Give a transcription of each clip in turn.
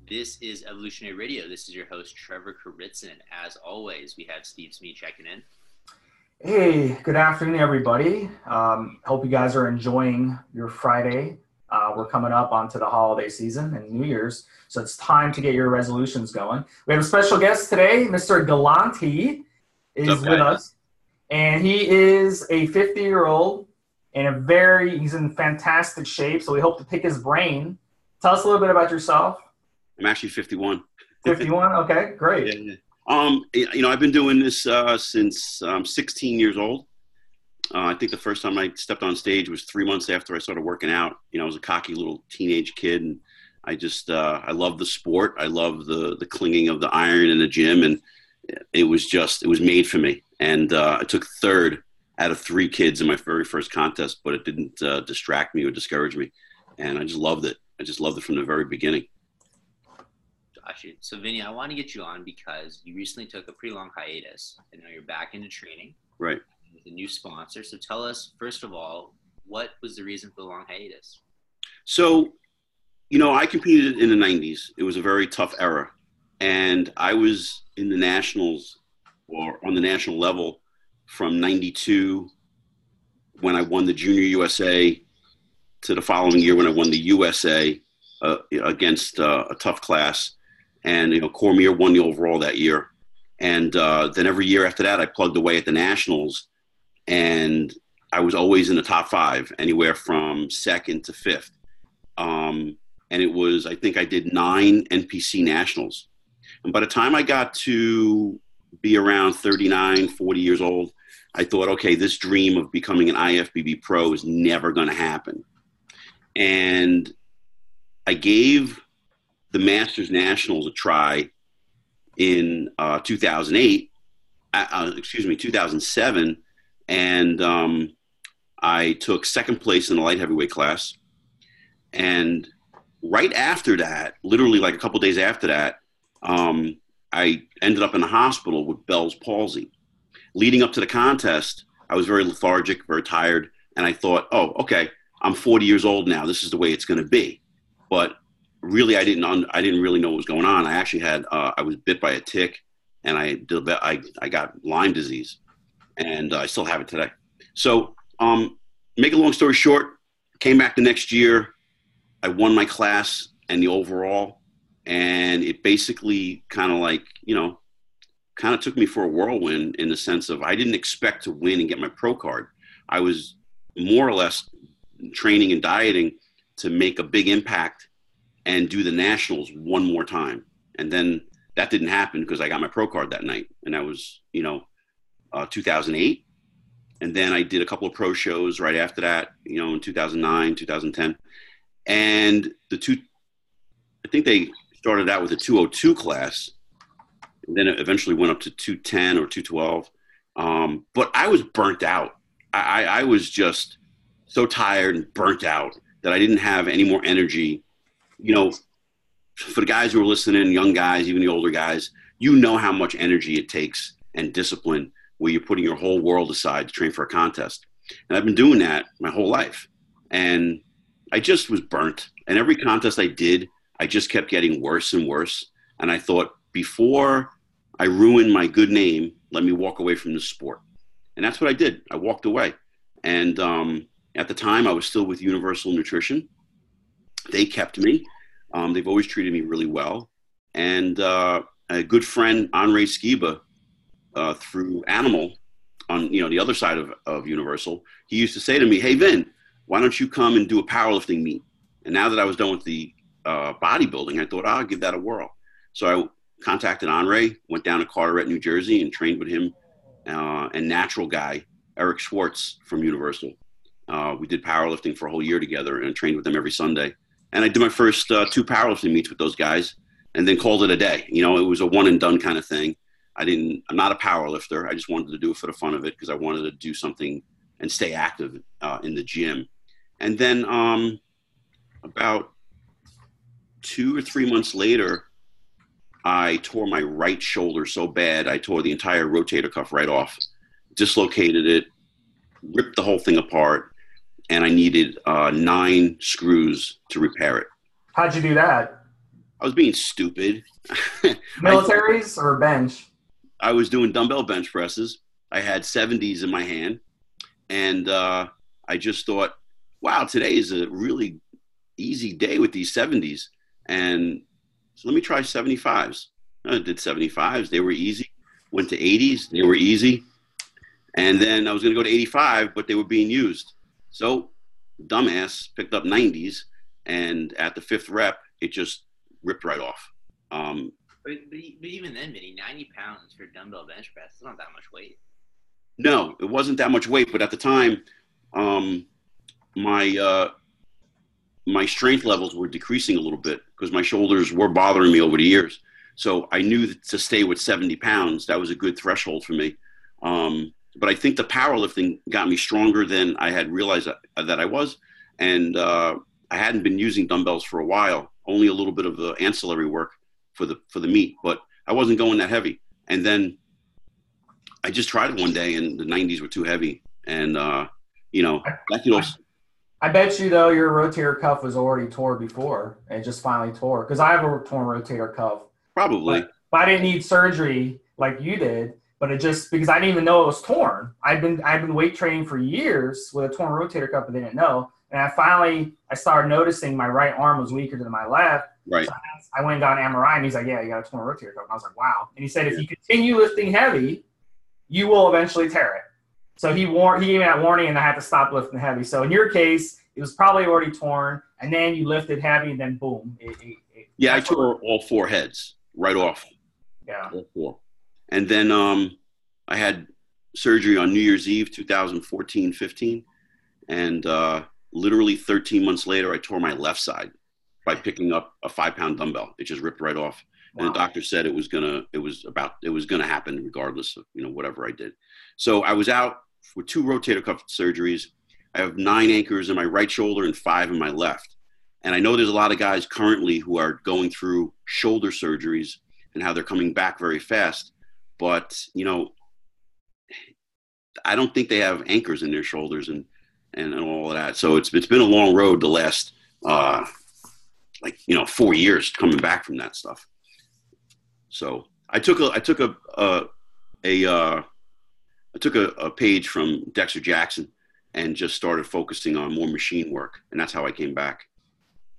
This is Evolutionary Radio. This is your host, Trevor Kouritzin. As always, we have Steve Smee checking in. Hey, good afternoon, everybody. Hope you guys are enjoying your Friday. We're coming up onto the holiday season and New Year's, so it's time to get your resolutions going. We have a special guest today. Mr. Galanti is with us, and he is a 50-year-old and he's in fantastic shape, so we hope to pick his brain. Tell us a little bit about yourself. I'm actually 51. 51? Okay, great. Yeah. I've been doing this since I'm 16 years old. I think the first time I stepped on stage was 3 months after I started working out. I was a cocky little teenage kid, and I loved the sport. I loved the clinging of the iron in the gym, and it was made for me. And I took third out of 3 kids in my very first contest, but it didn't distract me or discourage me. And I just loved it. I just loved it from the very beginning. So, Vinny, I want to get you on because you recently took a pretty long hiatus, and now you're back into training. Right. With a new sponsor. So tell us, first of all, what was the reason for the long hiatus? So, I competed in the 90s. It was a very tough era. And I was in the nationals or on the national level from 92 when I won the Junior USA to the following year when I won the USA against a tough class. And, Cormier won the overall that year. And then every year after that, I plugged away at the nationals. And I was always in the top 5, anywhere from 2nd to 5th. And I think I did 9 NPC nationals. And by the time I got to be around 39, 40 years old, I thought, okay, this dream of becoming an IFBB pro is never going to happen. And I gave the Masters Nationals a try in 2007, and I took 2nd place in the light heavyweight class. And right after that, literally like a couple days after that, I ended up in the hospital with Bell's palsy. Leading up to the contest, I was very lethargic, very tired, and I thought, oh, okay, I'm 40 years old now. This is the way it's going to be. But really, I didn't really know what was going on. I actually I was bit by a tick, and I got Lyme disease, and I still have it today. So, make a long story short, came back the next year. I won my class and the overall, and it basically kind of took me for a whirlwind in the sense of I didn't expect to win and get my pro card. I was more or less training and dieting to make a big impact and do the nationals one more time. And then that didn't happen because I got my pro card that night. And that was, 2008. And then I did a couple of pro shows right after that, in 2009, 2010. And I think they started out with a 202 class. And then it eventually went up to 210 or 212. But I was burnt out. I was just so tired and burnt out that I didn't have any more energy. For the guys who are listening, young guys, even the older guys, how much energy it takes and discipline where you're putting your whole world aside to train for a contest. And I've been doing that my whole life. And I just was burnt. And every contest I did, I just kept getting worse and worse. And I thought, before I ruin my good name, let me walk away from this sport. And that's what I did. I walked away. And at the time, I was still with Universal Nutrition. They kept me. They've always treated me really well. And a good friend, Andre Skiba, through Animal, on the other side of Universal, he used to say to me, "Hey, Vin, why don't you come and do a powerlifting meet?" And now that I was done with the bodybuilding, I thought, I'll give that a whirl. So I contacted Andre, went down to Carteret, New Jersey, and trained with him and natural guy, Eric Schwartz from Universal. We did powerlifting for a whole year together and trained with them every Sunday. And I did my first 2 powerlifting meets with those guys and then called it a day. It was a one and done kind of thing. I'm not a power lifter. I just wanted to do it for the fun of it because I wanted to do something and stay active in the gym. And then about 2 or 3 months later, I tore my right shoulder so bad, I tore the entire rotator cuff right off, dislocated it, ripped the whole thing apart, and I needed 9 screws to repair it. How'd you do that? I was being stupid. Militaries or bench? I was doing dumbbell bench presses. I had 70s in my hand. And I just thought, wow, today is a really easy day with these 70s. And so let me try 75s. I did 75s. They were easy. Went to 80s. They were easy. And then I was going to go to 85, but they were being used. So dumbass picked up 90s. And at the 5th rep, it just ripped right off. But even then, Vinny, 90 pounds for dumbbell bench press is not that much weight. No, it wasn't that much weight. But at the time, my strength levels were decreasing a little bit because my shoulders were bothering me over the years. So I knew that to stay with 70 pounds, that was a good threshold for me. But I think the powerlifting got me stronger than I had realized that I was. And I hadn't been using dumbbells for a while, only a little bit of the ancillary work for the meet, but I wasn't going that heavy. And then I just tried it one day and the 90s were too heavy. And, I bet you, though, your rotator cuff was already torn before and just finally tore. Because I have a torn rotator cuff. Probably. But I didn't need surgery like you did. But it just because I didn't even know it was torn. I've been weight training for years with a torn rotator cuff, but didn't know. And I started noticing my right arm was weaker than my left. Right. So I went and got an MRI, and he's like, "Yeah, you got a torn rotator cuff." And I was like, "Wow." And he said, "If you continue lifting heavy, you will eventually tear it." So he gave me that warning, and I had to stop lifting heavy. So in your case, it was probably already torn, and then you lifted heavy, and then boom. I tore all 4 heads right off. Yeah. All 4. And then I had surgery on New Year's Eve, 2014-15. And literally 13 months later, I tore my left side by picking up a 5-pound dumbbell. It just ripped right off. Wow. And the doctor said it was gonna happen regardless of, whatever I did. So I was out with 2 rotator cuff surgeries. I have 9 anchors in my right shoulder and 5 in my left. And I know there's a lot of guys currently who are going through shoulder surgeries and how they're coming back very fast. But, I don't think they have anchors in their shoulders and all of that. So it's been a long road the last, 4 years coming back from that stuff. So I took a page from Dexter Jackson and just started focusing on more machine work. And that's how I came back.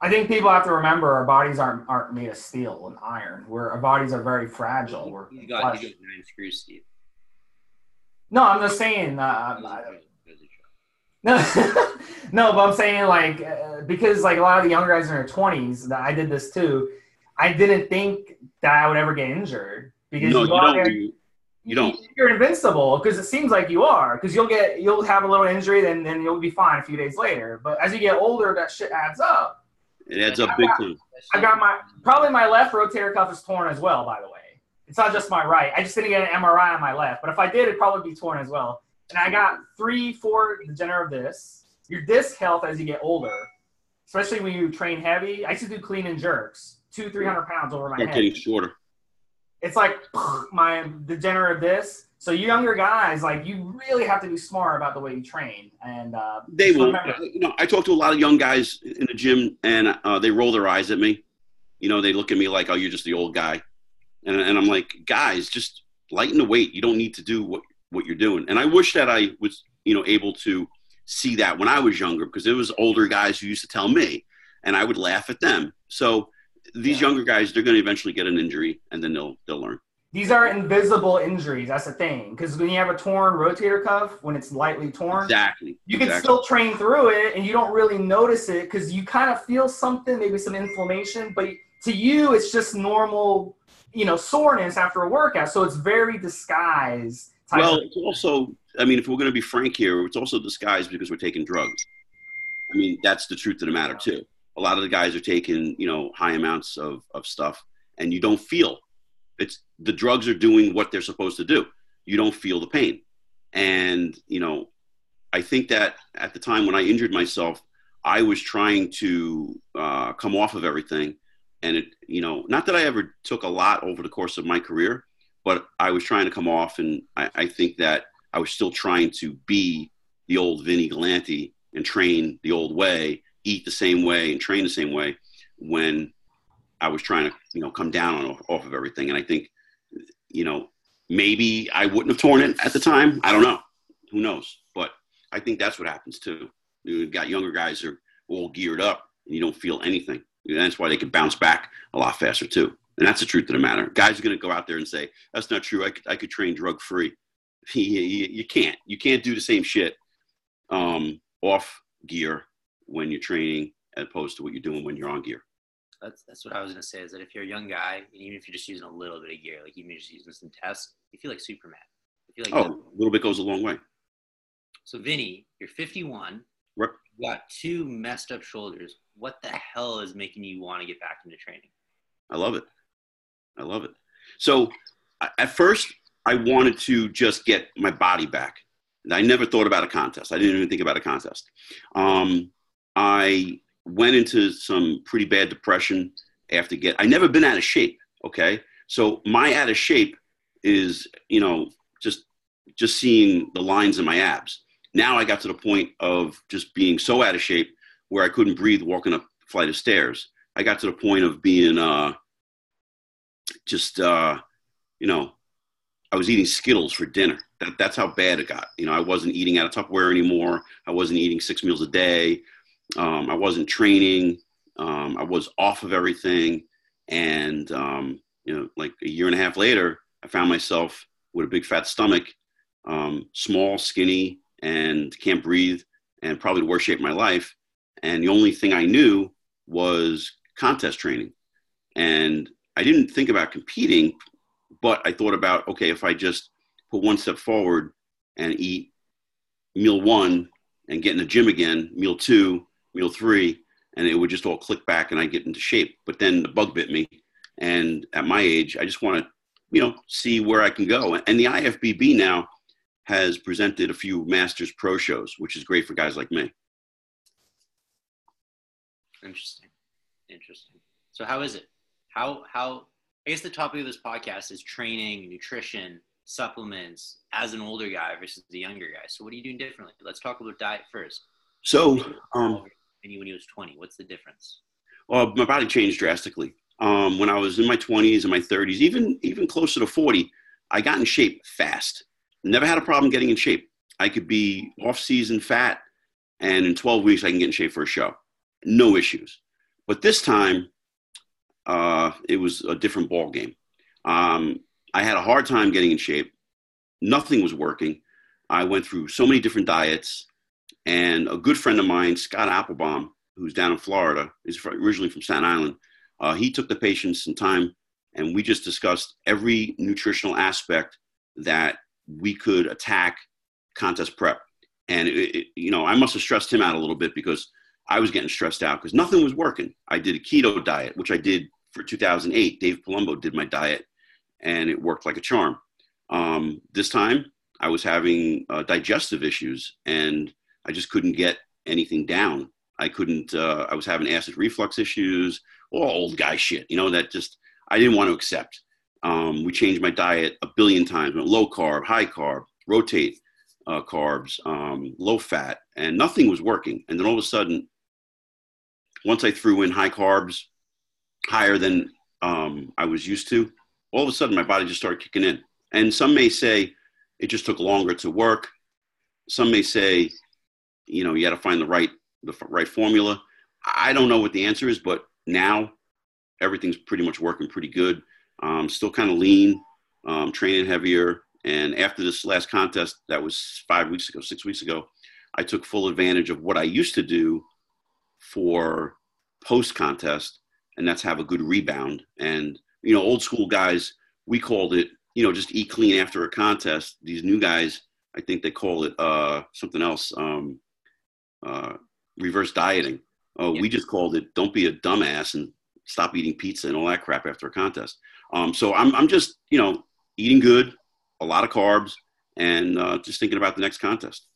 I think people have to remember our bodies aren't made of steel and iron. Our bodies are very fragile. You got 9 screws, Steve. No, I'm just saying. No, but I'm saying because a lot of the younger guys in their 20s, I did this too. I didn't think that I would ever get injured because you don't. You're invincible because it seems like you are because you'll have a little injury then you'll be fine a few days later. But as you get older, that shit adds up. It adds up big time. I got my left rotator cuff is torn as well, by the way. It's not just my right. I just didn't get an MRI on my left. But if I did, it'd probably be torn as well. And I got 3-4 degenerative discs. Your disc health as you get older, especially when you train heavy. I used to do clean and jerks, 200-300 pounds over my head. Getting shorter. It's like my degenerative disc. So you younger guys, you really have to be smart about the way you train. And they will. I talk to a lot of young guys in the gym, and they roll their eyes at me. They look at me like, "Oh, you're just the old guy," and I'm like, "Guys, just lighten the weight. You don't need to do what you're doing." And I wish that I was, able to see that when I was younger, because there was older guys who used to tell me, and I would laugh at them. So these younger guys, they're going to eventually get an injury, and then they'll learn. These are invisible injuries. That's the thing. Because when you have a torn rotator cuff, when it's lightly torn, you can still train through it, and you don't really notice it because you kind of feel something, maybe some inflammation. But to you, it's just normal, soreness after a workout. So it's very disguised. Well, it's also, if we're going to be frank here, it's also disguised because we're taking drugs. That's the truth of the matter, too. A lot of the guys are taking, high amounts of stuff, and you don't feel. The drugs are doing what they're supposed to do. You don't feel the pain. And, I think that at the time when I injured myself, I was trying to come off of everything. And it, not that I ever took a lot over the course of my career, but I was trying to come off. And I think that I was still trying to be the old Vinny Galanti and train the old way, eat the same way and train the same way when I was trying to, come down off of everything. And I think, maybe I wouldn't have torn it at the time. I don't know. Who knows? But I think that's what happens too. You've got younger guys who are all geared up and you don't feel anything. And that's why they can bounce back a lot faster too. And that's the truth of the matter. Guys are going to go out there and say, that's not true. I could train drug free. You can't. You can't do the same shit off gear when you're training as opposed to what you're doing when you're on gear. That's what I was going to say, is that if you're a young guy, and even if you're just using a little bit of gear, like even just using some tests, you feel like Superman. You feel like a little bit goes a long way. So Vinny, you're 51. Right. You got 2 messed up shoulders. What the hell is making you want to get back into training? I love it. So at first I wanted to just get my body back. I never thought about a contest. I didn't even think about a contest. I went into some pretty bad depression after I never been out of shape. Okay. So my out of shape is, just seeing the lines in my abs. Now I got to the point of just being so out of shape where I couldn't breathe walking up a flight of stairs. I got to the point of being, I was eating Skittles for dinner. That's how bad it got. I wasn't eating out of Tupperware anymore. I wasn't eating 6 meals a day. I wasn't training. I was off of everything. And, like a year and a half later, I found myself with a big fat stomach, small, skinny, and can't breathe, and probably the worst shape of my life. And the only thing I knew was contest training. And I didn't think about competing, but I thought about, okay, if I just put one step forward and eat meal 1 and get in the gym again, meal 2, meal 3, and it would just all click back and I get into shape. But then the bug bit me. And at my age, I just want to, see where I can go. And the IFBB now has presented a few Masters Pro shows, which is great for guys like me. Interesting. So how is it? How I guess the topic of this podcast is training, nutrition, supplements as an older guy versus the younger guy. So what are you doing differently? Let's talk about diet first. So, when he was 20, what's the difference? Well, my body changed drastically. When I was in my 20s and my 30s, even closer to 40, I got in shape fast. Never had a problem getting in shape. I could be off-season fat, and in 12 weeks, I can get in shape for a show. No issues. But this time, it was a different ball game. I had a hard time getting in shape. Nothing was working. I went through so many different diets, and a good friend of mine, Scott Applebaum, who's down in Florida, is originally from Staten Island. He took the patients some time, and we just discussed every nutritional aspect that we could attack contest prep. And, I must have stressed him out a little bit because I was getting stressed out because nothing was working. I did a keto diet, which I did for 2008. Dave Palumbo did my diet, and it worked like a charm. This time, I was having digestive issues, and I just couldn't get anything down. I was having acid reflux issues, all old guy shit, that just I didn't want to accept. We changed my diet a billion times, went low carb, high carb, rotate carbs, low fat, and nothing was working. And then all of a sudden, once I threw in high carbs, higher than I was used to, all of a sudden my body just started kicking in. And some may say it just took longer to work. Some may say, you got to find the right formula. I don't know what the answer is, but now everything's pretty much working pretty good. Still kind of lean, training heavier. And after this last contest, that was 6 weeks ago, I took full advantage of what I used to do for post-contest, and that's have a good rebound. And, old school guys, we called it, just eat clean after a contest. These new guys, I think they call it something else, reverse dieting. Yeah. We just called it, don't be a dumbass and stop eating pizza and all that crap after a contest. So I'm just, eating good, a lot of carbs, and just thinking about the next contest.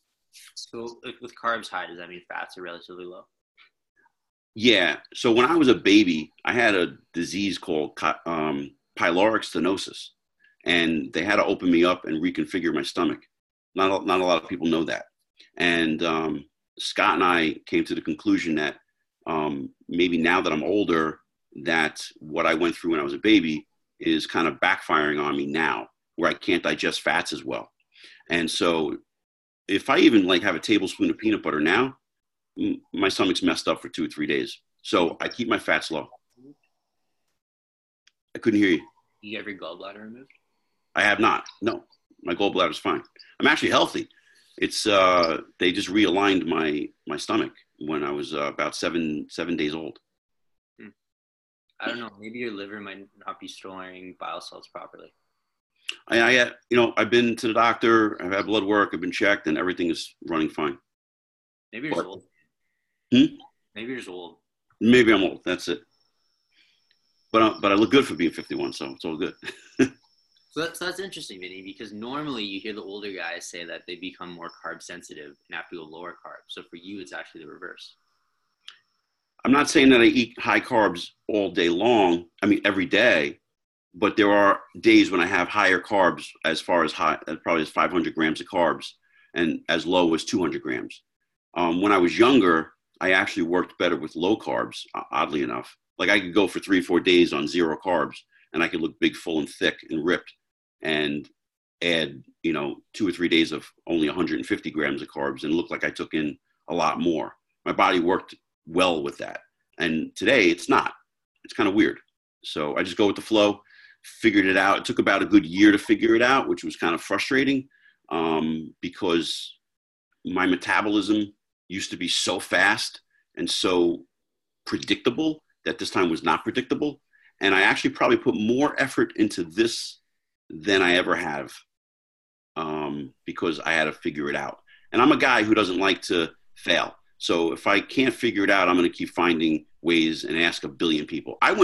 So with carbs high, does that mean fats are relatively low? Yeah. So when I was a baby, I had a disease called pyloric stenosis, and they had to open me up and reconfigure my stomach. Not a lot of people know that. And Scott and I came to the conclusion that maybe now that I'm older, that what I went through when I was a baby is kind of backfiring on me now, where I can't digest fats as well. And so if I even like have a tablespoon of peanut butter now, my stomach's messed up for 2 or 3 days. So I keep my fats low. I couldn't hear you. You have your gallbladder removed? I have not. No, my gallbladder's fine. I'm actually healthy. It's they just realigned my stomach when I was about seven days old. I don't know. Maybe your liver might not be storing bile salts properly. I I've been to the doctor. I've had blood work. I've been checked, and everything is running fine. Maybe you're just old. Maybe you're just old. Maybe I'm old. That's it. But I look good for being 51, so it's all good. So that's interesting, Vinny, because normally you hear the older guys say that they become more carb sensitive and have to go lower carb. So for you, it's actually the reverse. I'm not saying that I eat high carbs all day long. I mean, every day. But there are days when I have higher carbs, as far as high, probably as 500 grams of carbs, and as low as 200 grams. When I was younger, I actually worked better with low carbs, oddly enough. Like I could go for 3 or 4 days on 0 carbs, and I could look big, full, and thick and ripped, and add 2 or 3 days of only 150 grams of carbs and look like I took in a lot more. My body worked well with that. And today it's not. It's kind of weird. So I just go with the flow. Figured it out. It took about a good year to figure it out, which was kind of frustrating because my metabolism used to be so fast and so predictable that this time was not predictable. And I actually probably put more effort into this than I ever have because I had to figure it out. And I'm a guy who doesn't like to fail. So if I can't figure it out, I'm going to keep finding ways and ask a billion people. I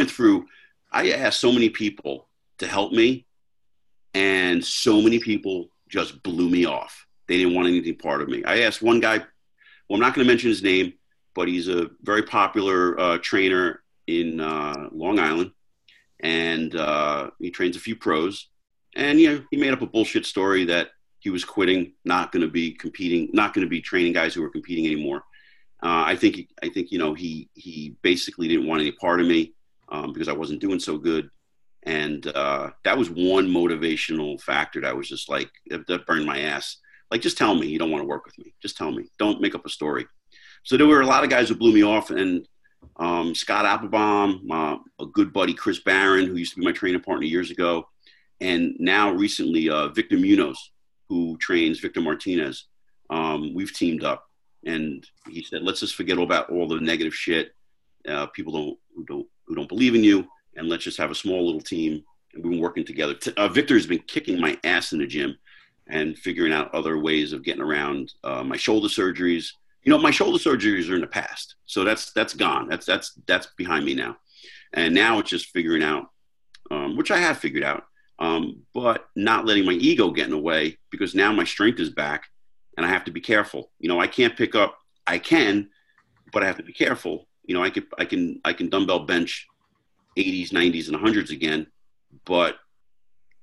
asked so many people to help me, and so many people just blew me off. They didn't want anything part of me. I asked one guy, well, I'm not going to mention his name, but he's a very popular trainer in Long Island, and he trains a few pros. And, he made up a bullshit story that he was quitting, not going to be competing, not going to be training guys who were competing anymore. I think he basically didn't want any part of me because I wasn't doing so good. And that was one motivational factor that was just like, that burned my ass. Like, just tell me you don't want to work with me. Just tell me. Don't make up a story. So there were a lot of guys who blew me off. And Scott Applebaum, a good buddy, Chris Barron, who used to be my training partner years ago. And now recently, Victor Munoz, who trains Victor Martinez. We've teamed up. And he said, let's just forget about all the negative shit. People who don't believe in you. And let's just have a small little team. And we've been working together. Victor has been kicking my ass in the gym and figuring out other ways of getting around my shoulder surgeries. My shoulder surgeries are in the past. So that's gone. That's behind me now. And now it's just figuring out, which I have figured out, but not letting my ego get in the way because now my strength is back and I have to be careful. I can't pick up, I can, but I have to be careful. I can dumbbell bench 80s, 90s, and 100s again, but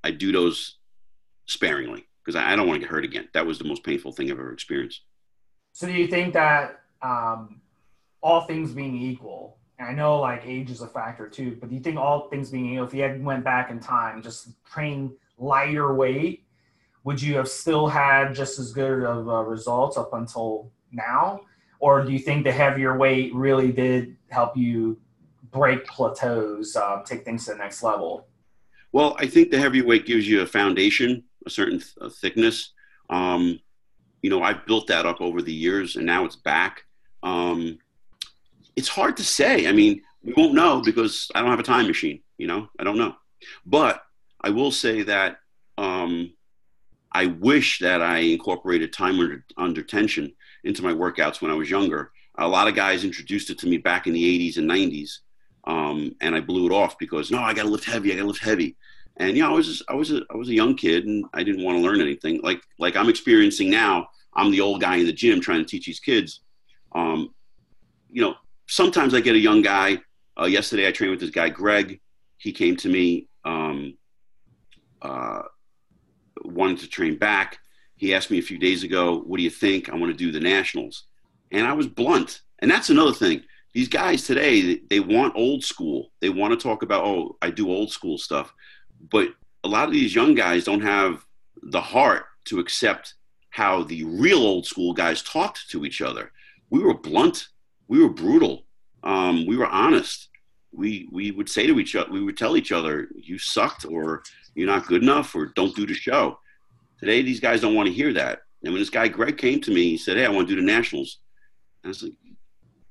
I do those sparingly because I don't want to get hurt again. That was the most painful thing I've ever experienced. So do you think that all things being equal, and I know like age is a factor too, but do you think all things being equal, if you had went back in time, just train lighter weight, would you have still had just as good of results up until now? Or do you think the heavier weight really did help you break plateaus, take things to the next level? Well, I think the heavyweight gives you a foundation, a certain thickness. I've built that up over the years and now it's back. It's hard to say. I mean, we won't know because I don't have a time machine, I don't know. But I will say that I wish that I incorporated time under tension into my workouts when I was younger. A lot of guys introduced it to me back in the 80s and 90s. And I blew it off because no, I got to lift heavy. And I was a young kid and I didn't want to learn anything like I'm experiencing now. I'm the old guy in the gym trying to teach these kids. Sometimes I get a young guy. Yesterday I trained with this guy, Greg. He came to me, wanted to train back. He asked me a few days ago, what do you think? I want to do the nationals. And I was blunt. And that's another thing. These guys today, they want old school. They want to talk about, oh, I do old school stuff. But a lot of these young guys don't have the heart to accept how the real old school guys talked to each other. We were blunt. We were brutal. We were honest. We would say to each other, we would tell each other, you sucked, or you're not good enough, or don't do the show. Today, these guys don't want to hear that. And when this guy, Greg, came to me, he said, hey, I want to do the Nationals. And I was like,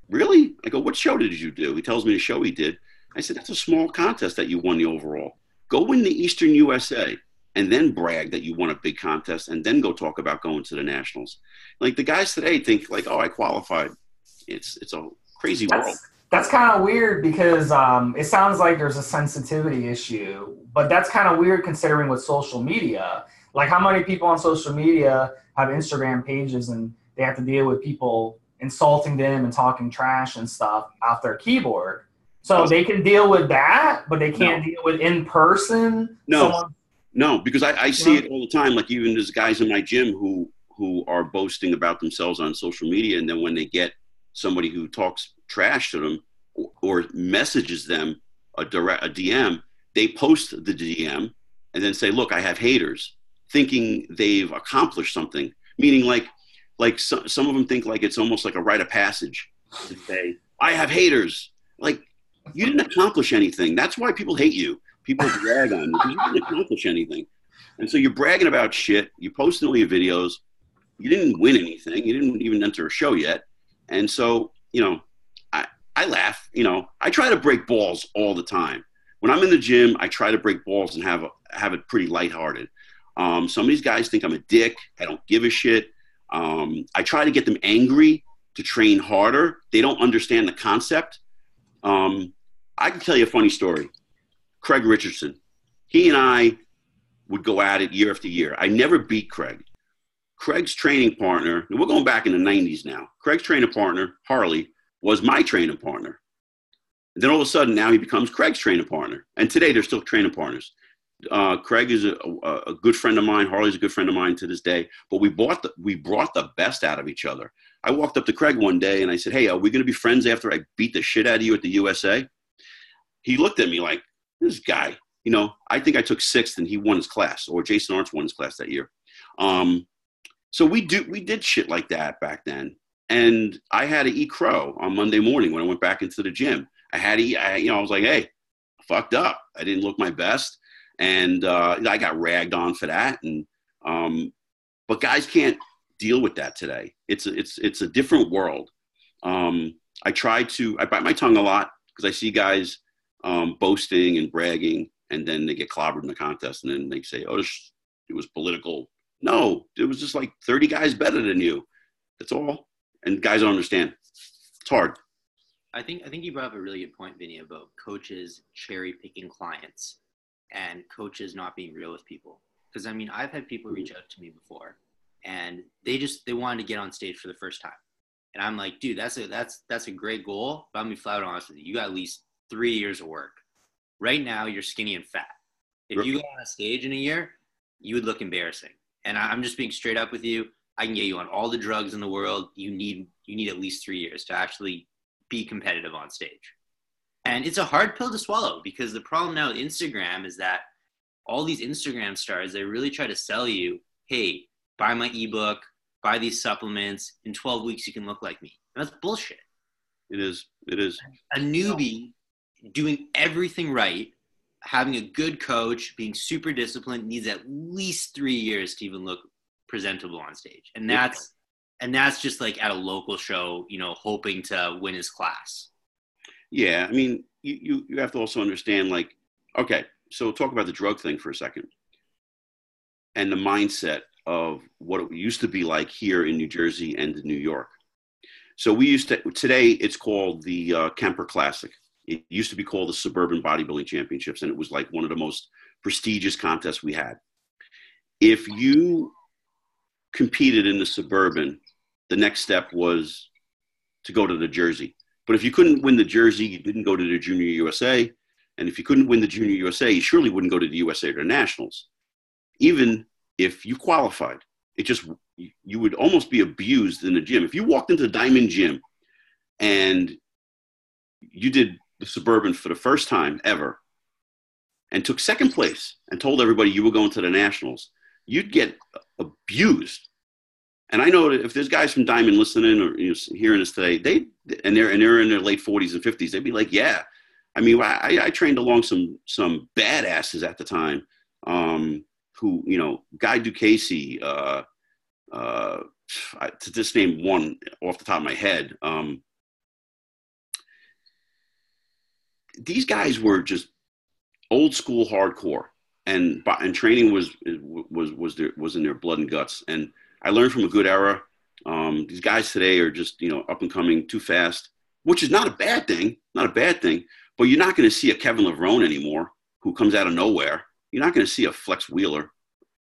really? I go, what show did you do? He tells me the show he did. I said, that's a small contest that you won the overall. Go win the Eastern USA and then brag that you won a big contest and then go talk about going to the Nationals. Like the guys today think like, oh, I qualified. It's a crazy world. That's kind of weird because it sounds like there's a sensitivity issue, but that's kind of weird considering with social media. Like how many people on social media have Instagram pages and they have to deal with people insulting them and talking trash and stuff off their keyboard. So they can deal with that, but they can't deal with in person. No, because I see it all the time. Like even there's guys in my gym who are boasting about themselves on social media, and then when they get somebody who talks trash to them or messages them a DM, they post the DM and then say, "Look, I have haters," thinking they've accomplished something. Meaning, like some of them think like it's almost like a rite of passage to say, "I have haters." Like you didn't accomplish anything. That's why people hate you. People drag on you because you didn't accomplish anything. And so you're bragging about shit. You're posting all your videos. You didn't win anything. You didn't even enter a show yet. And so, I laugh. I try to break balls all the time. When I'm in the gym, I try to break balls and have it pretty lighthearted. Some of these guys think I'm a dick. I don't give a shit. I try to get them angry to train harder. They don't understand the concept. I can tell you a funny story. Craig Richardson. He and I would go at it year after year. I never beat Craig. Craig's training partner, and we're going back in the 90s now. Craig's training partner, Harley, was my training partner. And then all of a sudden, now he becomes Craig's training partner. And today, they're still training partners. Craig is a good friend of mine. Harley's a good friend of mine to this day. But we brought the best out of each other. I walked up to Craig one day, and I said, hey, are we going to be friends after I beat the shit out of you at the USA? He looked at me like, this guy, I think I took 6th and he won his class, or Jason Arndt won his class that year. So we did shit like that back then. And I had to eat crow on Monday morning when I went back into the gym. I was like, hey, I fucked up. I didn't look my best. And I got ragged on for that. And but guys can't deal with that today. It's a different world. I bite my tongue a lot because I see guys boasting and bragging, and then they get clobbered in the contest, and then they say, oh, it was political. No, it was just like 30 guys better than you. That's all. And guys don't understand. It's hard. I think you brought up a really good point, Vinny, about coaches cherry picking clients and coaches not being real with people. Because I've had people reach out to me before, and they wanted to get on stage for the first time, and I'm like, dude, that's a great goal, but I'm gonna be flat honest with you. You got at least 3 years of work. Right now, you're skinny and fat. If you go on a stage in a year, you would look embarrassing. And I'm just being straight up with you. I can get you on all the drugs in the world. You need at least 3 years to actually be competitive on stage. And it's a hard pill to swallow because the problem now with Instagram is that all these Instagram stars, they really try to sell you, hey, buy my ebook, buy these supplements. In 12 weeks, you can look like me. And that's bullshit. It is. A newbie doing everything right, having a good coach, being super disciplined, needs at least 3 years to even look presentable on stage. And that's just like at a local show, hoping to win his class. Yeah. You have to also understand, like, okay, so talk about the drug thing for a second and the mindset of what it used to be like here in New Jersey and in New York. So today it's called the Kemper Classic. It used to be called the Suburban Bodybuilding Championships, and it was like one of the most prestigious contests we had. If you competed in the Suburban, the next step was to go to the Jersey. But if you couldn't win the Jersey, you didn't go to the Junior USA. And if you couldn't win the Junior USA, you surely wouldn't go to the USA or the Nationals. Even if you qualified, you would almost be abused in the gym. If you walked into the Diamond Gym and you did the Suburban for the first time ever and took second place and told everybody you were going to the Nationals, you'd get abused. And I know that if there's guys from Diamond listening or hearing this today, they're in their late 40s and 50s, they'd be like, yeah. I mean, I trained along some badasses at the time, who, Guy Ducasey, to just name one off the top of my head. These guys were just old school hardcore, and training was in their blood and guts. And I learned from a good era. These guys today are just, up and coming too fast, which is not a bad thing, but you're not going to see a Kevin Levrone anymore who comes out of nowhere. You're not going to see a Flex Wheeler.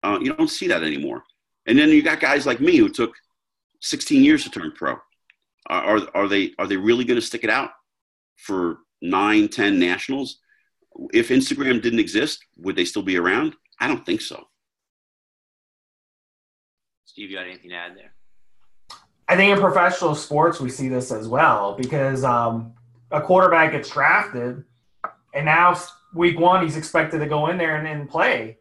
You don't see that anymore. And then you got guys like me who took 16 years to turn pro. Are they really going to stick it out for 9, 10 nationals? If Instagram didn't exist, would they still be around? I don't think so. Steve, you got anything to add there? I think in professional sports, we see this as well, because a quarterback gets drafted, and now week 1, he's expected to go in there and play.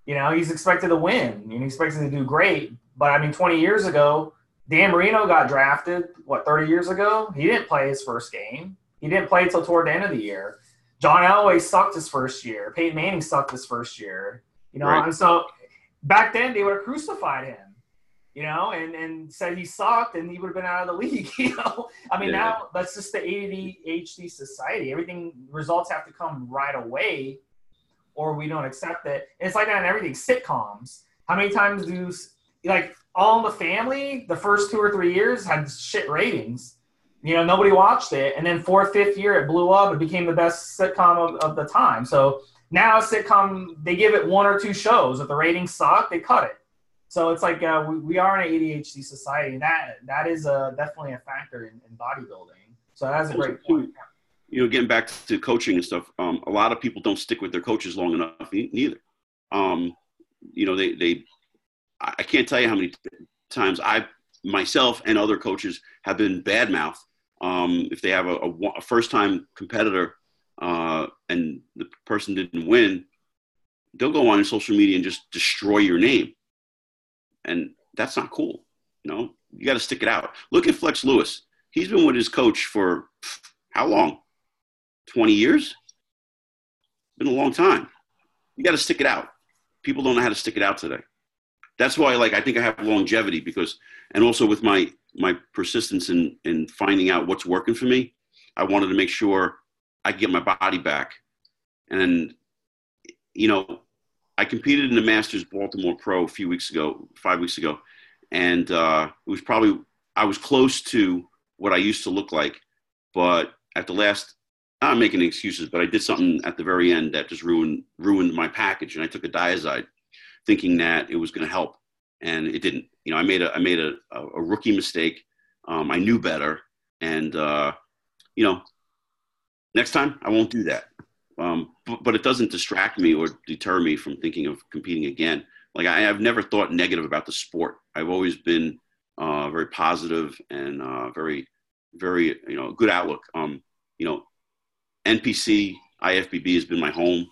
He's expected to win, and he's expected to do great. But, 20 years ago, Dan Marino got drafted, 30 years ago? He didn't play his first game. He didn't play until toward the end of the year. John Elway sucked his first year. Peyton Manning sucked his first year. Right. And so back then they would have crucified him, and said he sucked and he would have been out of the league, Now that's just the ADHD society. Results have to come right away or we don't accept it. And it's like that in everything. Sitcoms. How many times All in the Family, the first 2 or 3 years had shit ratings. Nobody watched it. And then 4th, 5th year, it blew up. It became the best sitcom of the time. So now a sitcom, they give it 1 or 2 shows. If the ratings suck, they cut it. So it's like we are in an ADHD society. And that is definitely a factor in bodybuilding. So that's a great point. Getting back to coaching and stuff, a lot of people don't stick with their coaches long enough neither. I can't tell you how many times myself and other coaches have been badmouthed. If they have a first-time competitor and the person didn't win, they'll go on social media and just destroy your name. And that's not cool. You got to stick it out. Look at Flex Lewis. He's been with his coach for how long? 20 years? Been a long time. You got to stick it out. People don't know how to stick it out today. That's why, I think I have longevity and also with my persistence in finding out what's working for me, I wanted to make sure I get my body back. And, I competed in the Masters Baltimore Pro 5 weeks ago. And I was close to what I used to look like. But at the last, I'm not making excuses, but I did something at the very end that just ruined my package. And I took a Diazide, thinking that it was going to help, and it didn't. I made a rookie mistake. I knew better, and next time I won't do that. But it doesn't distract me or deter me from thinking of competing again. I've never thought negative about the sport. I've always been very positive and very, very good outlook. NPC IFBB has been my home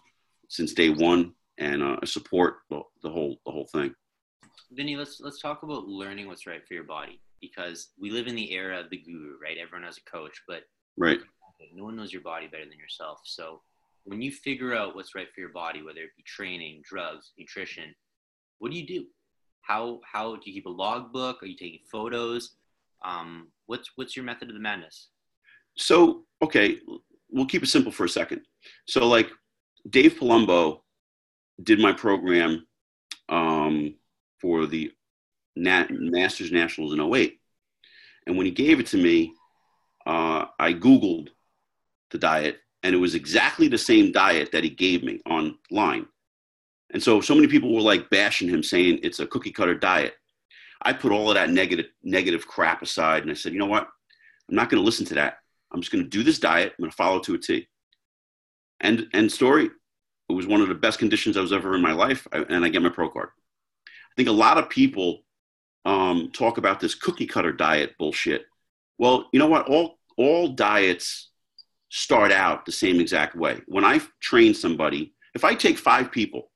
since day one. And support the whole thing. Vinny, let's talk about learning what's right for your body, because we live in the era of the guru, right? Everyone has a coach, but right, no one knows your body better than yourself. So when you figure out what's right for your body, whether it be training, drugs, nutrition, what do you do? How do you keep a logbook? Are you taking photos? What's your method of the madness? So, okay, we'll keep it simple for a second. So Dave Palumbo did my program for the Masters Nationals in 2008. And when he gave it to me, I Googled the diet, and it was exactly the same diet that he gave me online. And so many people were bashing him, saying it's a cookie cutter diet. I put all of that negative crap aside, and I said, you know what? I'm not going to listen to that. I'm just going to do this diet. I'm going to follow to a T. End story. It was one of the best conditions I was ever in my life, and I get my pro card. I think a lot of people talk about this cookie cutter diet bullshit. Well, you know what? All diets start out the same exact way. When I train somebody, if I take 5 people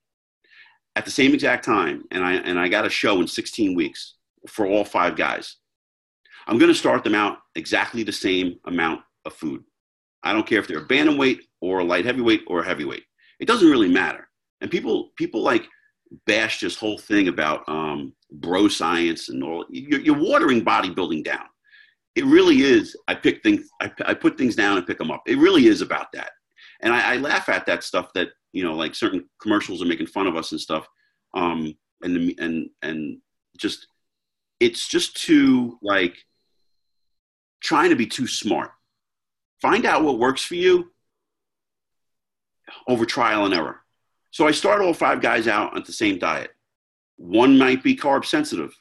at the same exact time and I got a show in 16 weeks for all 5 guys, I'm going to start them out exactly the same amount of food. I don't care if they're a bantamweight or a light heavyweight or a heavyweight. It doesn't really matter. And people like bash this whole thing about bro science and all. You're watering bodybuilding down. It really is. I put things down and pick them up. It really is about that. And I laugh at that stuff that, like certain commercials are making fun of us and stuff. And just, it's just too, like, trying to be too smart. Find out what works for you over trial and error. So I start all 5 guys out on the same diet. One might be carb sensitive.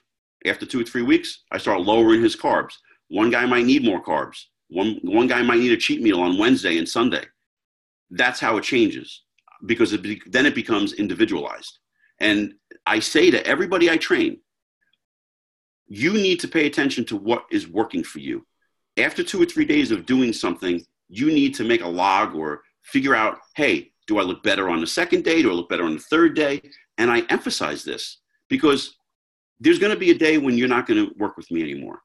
After 2 or 3 weeks, I start lowering his carbs. One guy might need more carbs. One guy might need a cheat meal on Wednesday and Sunday. That's how it changes, because then it becomes individualized. And I say to everybody I train, you need to pay attention to what is working for you. After 2 or 3 days of doing something, you need to make a log or figure out, hey, do I look better on the second day? Do I look better on the third day? And I emphasize this because there's going to be a day when you're not going to work with me anymore.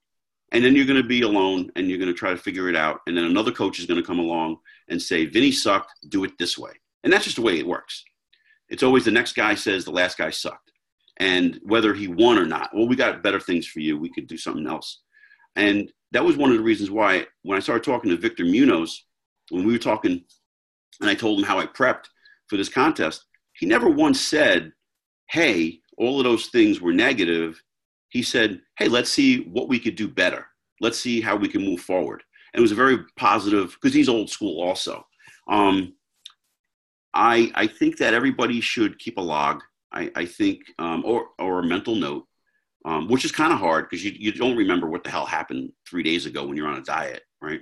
And then you're going to be alone and you're going to try to figure it out. And then another coach is going to come along and say, Vinny sucked, do it this way. And that's just the way it works. It's always the next guy says the last guy sucked. And whether he won or not, well, we got better things for you. We could do something else. And that was one of the reasons why when I started talking to Victor Munoz, when we were talking and I told him how I prepped for this contest, he never once said, hey, all of those things were negative. He said, hey, let's see what we could do better. Let's see how we can move forward. And it was a very positive, because he's old school also. I think that everybody should keep a log. I think, or a mental note, which is kind of hard because you don't remember what the hell happened 3 days ago when you're on a diet, right?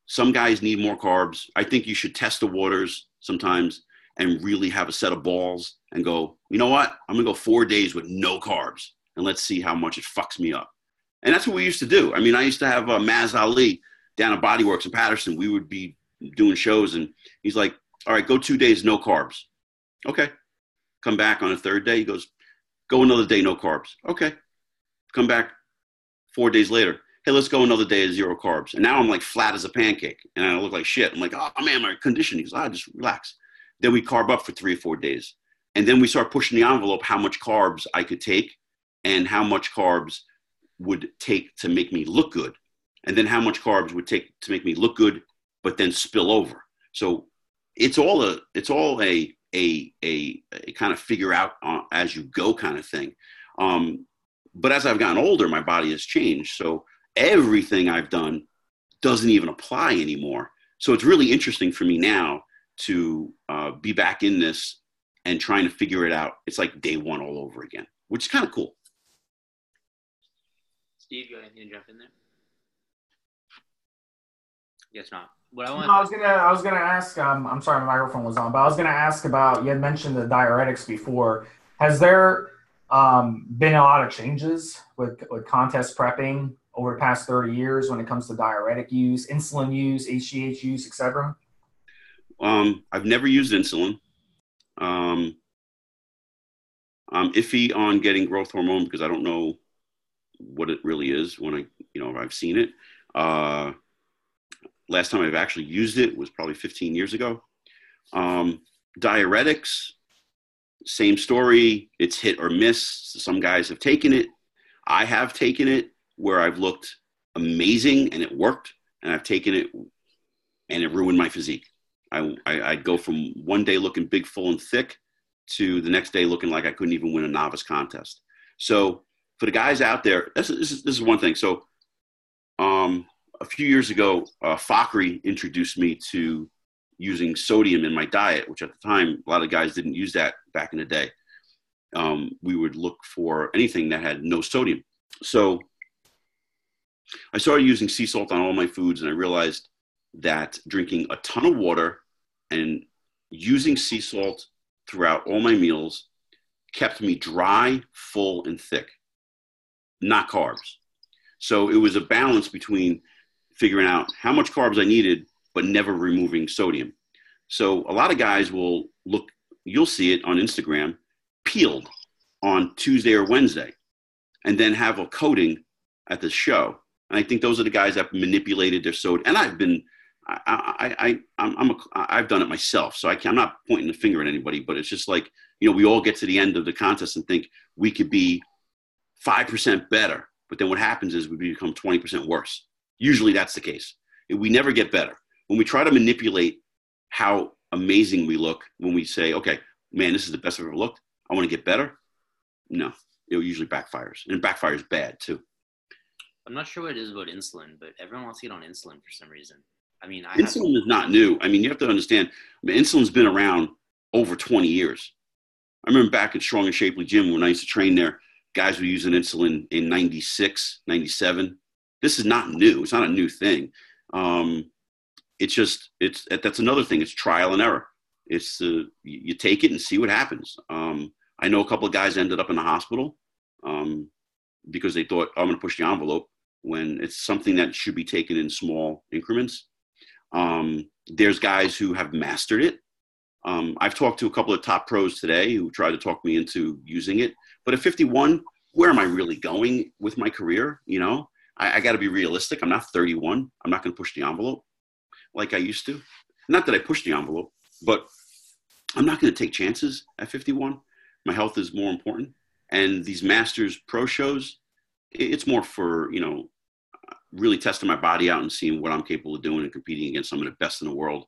Some guys need more carbs. I think you should test the waters sometimes and really have a set of balls and go, you know what? I'm going to go 4 days with no carbs and let's see how much it fucks me up. And that's what we used to do. I mean, I used to have Maz Ali down at Bodyworks in Patterson. We would be doing shows and he's like, all right, go 2 days, no carbs. Okay. Come back on a third day. He goes, go another day, no carbs. Okay. Come back 4 days later. Hey, let's go another day of 0 carbs. And now I'm like flat as a pancake and I look like shit. I'm like, oh man, my conditioning. He goes, just relax. Then we carb up for 3 or 4 days. And then we start pushing the envelope, how much carbs I could take and how much carbs would take to make me look good. And then how much carbs would take to make me look good, but then spill over. So it's all a kind of figure out as you go kind of thing. But as I've gotten older, my body has changed. So everything I've done doesn't even apply anymore. So it's really interesting for me now to be back in this and trying to figure it out. It's like day one all over again, which is kind of cool. Steve, you got anything to jump in there? Guess not. I was gonna ask. I'm sorry, my microphone was on, but I was gonna ask about. You had mentioned the diuretics before. Has there been a lot of changes with contest prepping over the past 30 years when it comes to diuretic use, insulin use, HGH use, etc.? I've never used insulin. I'm iffy on getting growth hormone because I don't know what it really is when I've seen it. Last time I've actually used it was probably 15 years ago. Diuretics, same story. It's hit or miss. Some guys have taken it. I have taken it where I've looked amazing and it worked, and I've taken it and it ruined my physique. I'd go from one day looking big, full, and thick to the next day looking like I couldn't even win a novice contest. So for the guys out there, this is one thing. So a few years ago, Fakri introduced me to using sodium in my diet, which at the time, a lot of guys didn't use that back in the day. We would look for anything that had no sodium. So I started using sea salt on all my foods, and I realized that drinking a ton of water and using sea salt throughout all my meals kept me dry, full, and thick, not carbs. So it was a balance between figuring out how much carbs I needed, but never removing sodium. So a lot of guys will look, you'll see it on Instagram, peeled on Tuesday or Wednesday, and then have a coating at the show. And I think those are the guys that manipulated their sodium. And I've been, I've done it myself. So I'm not pointing the finger at anybody, but it's just like, you know, we all get to the end of the contest and think we could be 5% better. But then what happens is we become 20% worse. Usually that's the case. We never get better. When we try to manipulate how amazing we look, when we say, okay, man, this is the best I've ever looked, I want to get better. No, it usually backfires, and it backfires bad too. I'm not sure what it is about insulin, but everyone wants to get on insulin for some reason. I mean, insulin is not new. I mean, you have to understand, insulin's been around over 20 years. I remember back at Strong and Shapely Gym when I used to train there, guys were using insulin in 96, 97. This is not new. It's not a new thing. That's another thing. It's trial and error. It's you take it and see what happens. I know a couple of guys ended up in the hospital because they thought, oh, I'm going to push the envelope, when it's something that should be taken in small increments. There's guys who have mastered it. I've talked to a couple of top pros today who tried to talk me into using it. But at 51, where am I really going with my career? You know, I got to be realistic. I'm not 31. I'm not going to push the envelope like I used to. Not that I push the envelope, but I'm not going to take chances at 51. My health is more important. And these Masters Pro shows, it's more for, you know, really testing my body out and seeing what I'm capable of doing and competing against some of the best in the world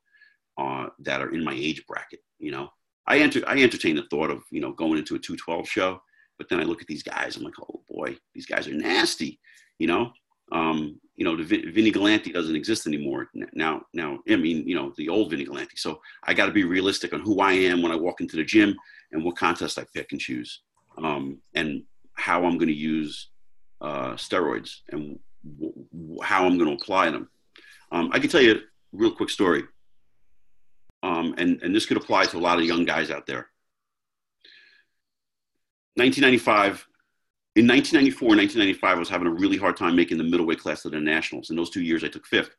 that are in my age bracket. You know, I entertain the thought of, you know, going into a 212 show, but then I look at these guys, I'm like, oh boy, these guys are nasty. You know, the Vinny Galanti doesn't exist anymore now. I mean, you know, the old Vinny Galanti. So I got to be realistic on who I am when I walk into the gym and what contest I pick and choose, and how I'm going to use steroids and how I'm going to apply them. I can tell you a real quick story, and this could apply to a lot of young guys out there. 1995. In 1994 and 1995, I was having a really hard time making the middleweight class of the nationals. In those 2 years, I took fifth.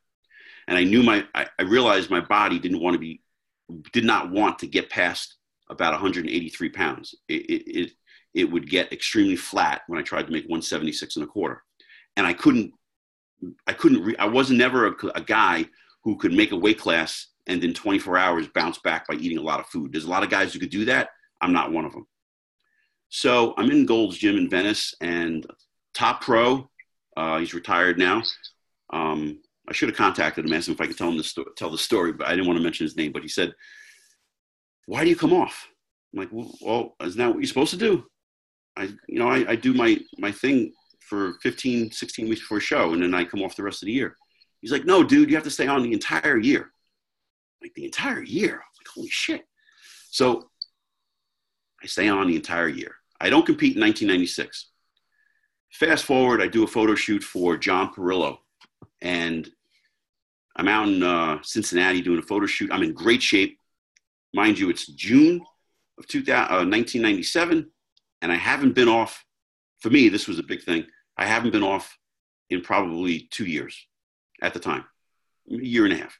And I knew I realized my body did not want to get past about 183 pounds. It would get extremely flat when I tried to make 176 and a quarter. And I was never a guy who could make a weight class and in 24 hours bounce back by eating a lot of food. There's a lot of guys who could do that. I'm not one of them. So I'm in Gold's Gym in Venice, and top pro, he's retired now. I should have contacted him, asked him if I could tell the story, but I didn't want to mention his name. But he said, "Why do you come off?" I'm like, "Well, isn't that what you're supposed to do?" I do my thing for 15, 16 weeks before a show, and then I come off the rest of the year. He's like, "No, dude, you have to stay on the entire year." Like, the entire year? I'm like, holy shit. So I stay on the entire year. I don't compete in 1996. Fast forward, I do a photo shoot for John Perillo, and I'm out in Cincinnati doing a photo shoot. I'm in great shape. Mind you, it's June of 1997, and I haven't been off. For me, this was a big thing. I haven't been off in probably 2 years at the time, a year and a half.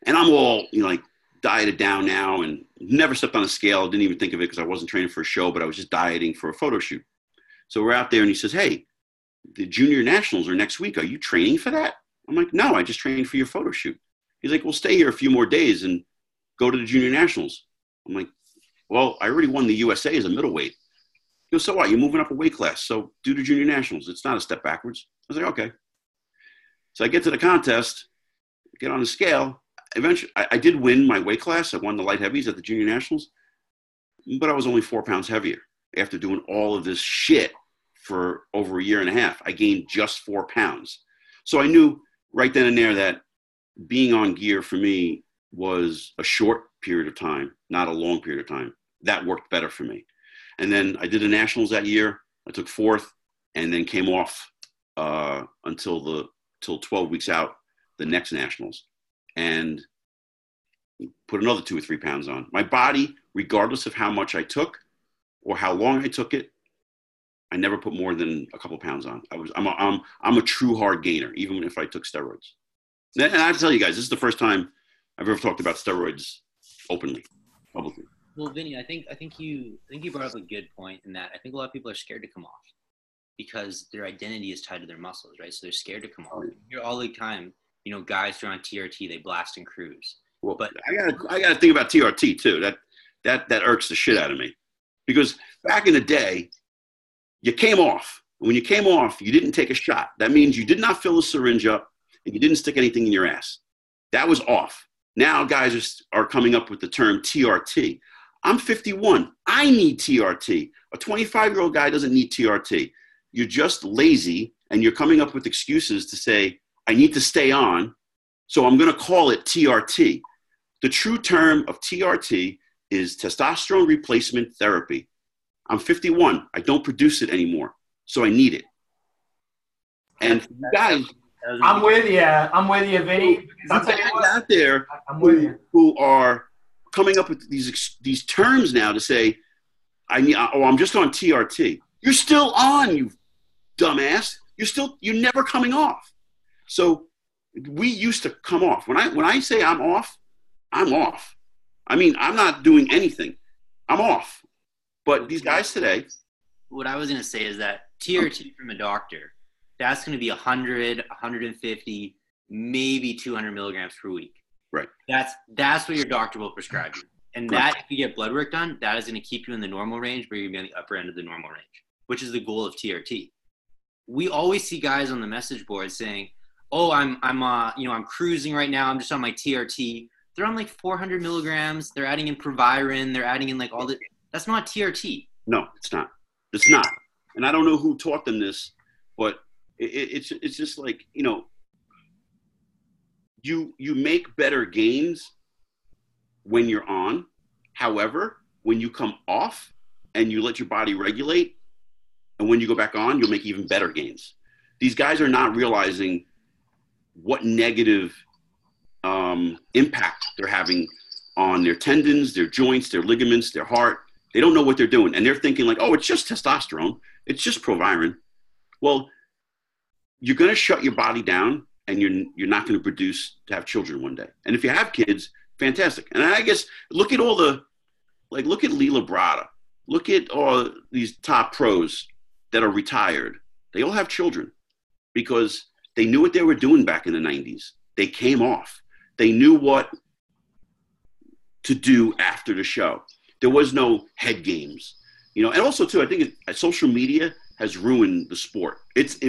And I'm all, like, dieted down now and never stepped on a scale. Didn't even think of it because I wasn't training for a show, but I was just dieting for a photo shoot. So we're out there and he says, "Hey, the junior nationals are next week. Are you training for that?" I'm like, "No, I just trained for your photo shoot." He's like, "Well, stay here a few more days and go to the junior nationals." I'm like, "Well, I already won the USA as a middleweight." He goes, "So what? You're moving up a weight class. So do the junior nationals. It's not a step backwards." I was like, "Okay." So I get to the contest, get on the scale. Eventually, I did win my weight class. I won the light heavies at the junior nationals, but I was only 4 pounds heavier. After doing all of this shit for over a year and a half, I gained just 4 pounds. So I knew right then and there that being on gear for me was a short period of time, not a long period of time. That worked better for me. And then I did the nationals that year. I took fourth and then came off until 12 weeks out, the next nationals, and put another 2 or 3 pounds on. My body, regardless of how much I took or how long I took it, I never put more than a couple pounds on. I'm a true hard gainer, even if I took steroids. And I have to tell you guys, this is the first time I've ever talked about steroids openly, publicly. Well, Vinny, I think you brought up a good point in that I think a lot of people are scared to come off because their identity is tied to their muscles, right? So they're scared to come off. You hear all the time, guys who are on TRT, they blast and cruise. Well, but I gotta think about TRT too. That irks the shit out of me, because back in the day, you came off. When you came off, you didn't take a shot. That means you did not fill a syringe up and you didn't stick anything in your ass. That was off. Now guys are coming up with the term TRT. I'm 51. I need TRT. A 25-year-old guy doesn't need TRT. You're just lazy, and you're coming up with excuses to say, I need to stay on, so I'm going to call it TRT. The true term of TRT is testosterone replacement therapy. I'm 51. I don't produce it anymore, so I need it. And you guys, I'm with you, Vinny. Guys out there I'm with you. Who are coming up with these terms now to say, I'm just on TRT. You're still on, you dumbass. You're never coming off. So we used to come off. When I say I'm off, I'm off. I mean, I'm not doing anything. I'm off. But these guys today. What I was going to say is that TRT from a doctor, that's going to be 100, 150, maybe 200 milligrams per week. Right. That's what your doctor will prescribe you. And Right. that, if you get blood work done, that is going to keep you in the normal range, but you're going to be on the upper end of the normal range, which is the goal of TRT. We always see guys on the message board saying, "Oh, I'm cruising right now. I'm just on my TRT." They're on like 400 milligrams. They're adding in Proviron. They're adding in like all the. That's not TRT. No, it's not. It's not. And I don't know who taught them this, but it's just like, you make better gains when you're on. However, when you come off and you let your body regulate, and when you go back on, you'll make even better gains. These guys are not realizing what negative impact they're having on their tendons, their joints, their ligaments, their heart. They don't know what they're doing. And they're thinking like, oh, it's just testosterone. It's just Proviron. Well, you're going to shut your body down, and you're not going to produce to have children one day. And if you have kids, fantastic. And I guess look at look at Lila Brada. Look at all these top pros that are retired. They all have children because they knew what they were doing back in the 90s. They came off. They knew what to do after the show. There was no head games, and also too, I think social media has ruined the sport. It's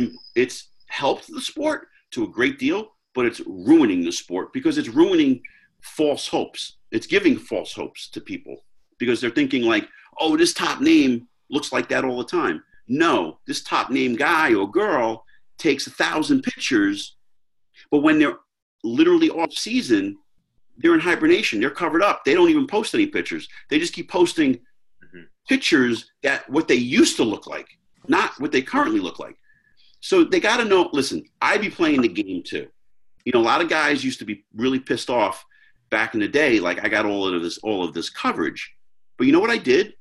helped the sport to a great deal, but it's ruining the sport because it's ruining false hopes. It's giving false hopes to people because they're thinking like, oh, this top name looks like that all the time. No, this top name guy or girl takes 1,000 pictures, but when they're literally off season, they're in hibernation. They're covered up. They don't even post any pictures. They just keep posting pictures that what they used to look like, not what they currently look like. So they got to know, listen, I be playing the game too. A lot of guys used to be really pissed off back in the day. Like, I got all of this coverage, but you know what I did?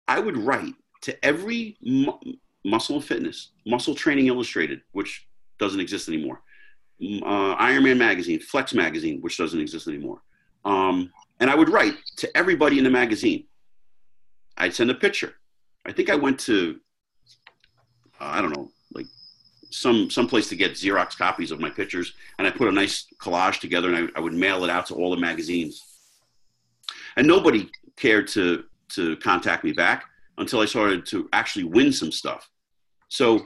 I would write to every Muscle and Fitness, Muscle Training Illustrated, which doesn't exist anymore, Ironman Magazine, Flex Magazine, which doesn't exist anymore. And I would write to everybody in the magazine. I'd send a picture. I think I went to, I don't know, like some place to get Xerox copies of my pictures, and I put a nice collage together, and I would mail it out to all the magazines. And nobody cared to contact me back until I started to actually win some stuff. So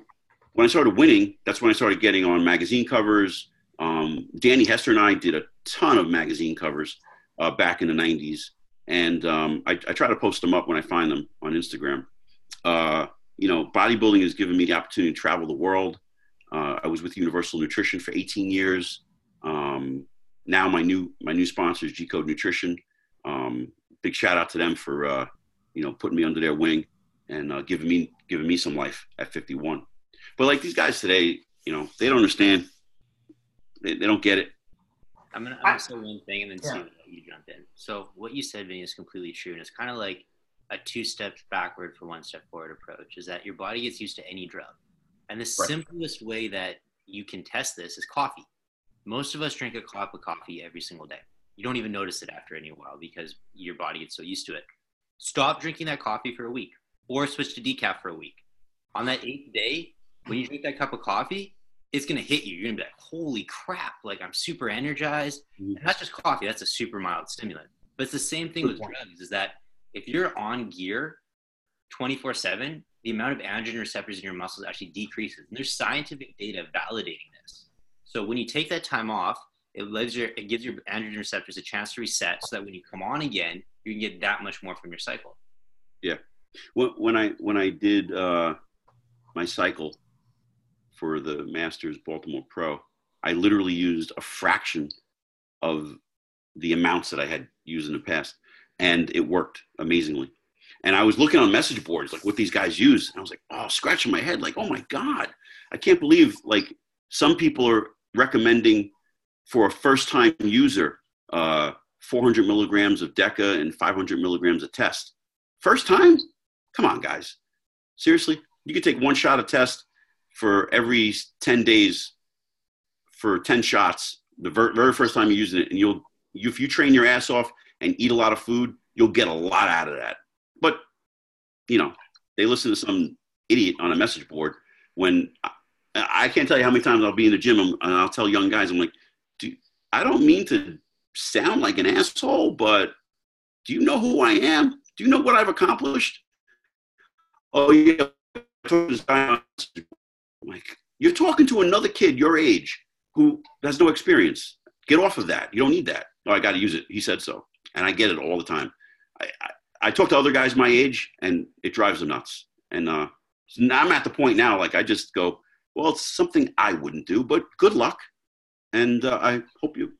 when I started winning, that's when I started getting on magazine covers. Danny Hester and I did a ton of magazine covers back in the 90s. And I try to post them up when I find them on Instagram. Bodybuilding has given me the opportunity to travel the world. I was with Universal Nutrition for 18 years. Now my new sponsor is G-Code Nutrition. Big shout out to them for putting me under their wing and giving me some life at 51. But like these guys today, they don't understand. They don't get it. I'm gonna say one thing and then see what you jump in. So what you said, Vinny, is completely true, and it's kind of like a 2 steps backward for 1 step forward approach, is that your body gets used to any drug. And the Right. simplest way that you can test this is coffee. Most of us drink a cup of coffee every single day. You don't even notice it after any while because your body gets so used to it. Stop drinking that coffee for a week or switch to decaf for a week. On that 8th day, when you drink that cup of coffee, it's going to hit you. You're going to be like, holy crap, like I'm super energized. Mhm. And that's just coffee. That's a super mild stimulant. But it's the same thing with drugs, is that if you're on gear 24/7, the amount of androgen receptors in your muscles actually decreases. And there's scientific data validating this. So when you take that time off, it gives your androgen receptors a chance to reset so that when you come on again, you can get that much more from your cycle. Yeah. When I did my cycle for the Masters Baltimore Pro, I literally used a fraction of the amounts that I had used in the past, and it worked amazingly. And I was looking on message boards, like what these guys use, and I was like, oh, scratching my head, like, oh my God, I can't believe like some people are recommending for a first-time user 400 milligrams of DECA and 500 milligrams of test. First time? Come on, guys. Seriously? You could take one shot of test for every 10 days for 10 shots, the very first time you're using it, and if you train your ass off and eat a lot of food, you'll get a lot out of that. But, they listen to some idiot on a message board when I can't tell you how many times I'll be in the gym and I'll tell young guys, I'm like, I don't mean to sound like an asshole, but do you know who I am? Do you know what I've accomplished? Oh, yeah. I'm like, you're talking to another kid your age who has no experience. Get off of that. You don't need that. Oh, I got to use it. He said so. And I get it all the time. I talk to other guys my age, and it drives them nuts. And I'm at the point now, like I just go, well, it's something I wouldn't do, but good luck. And I hope you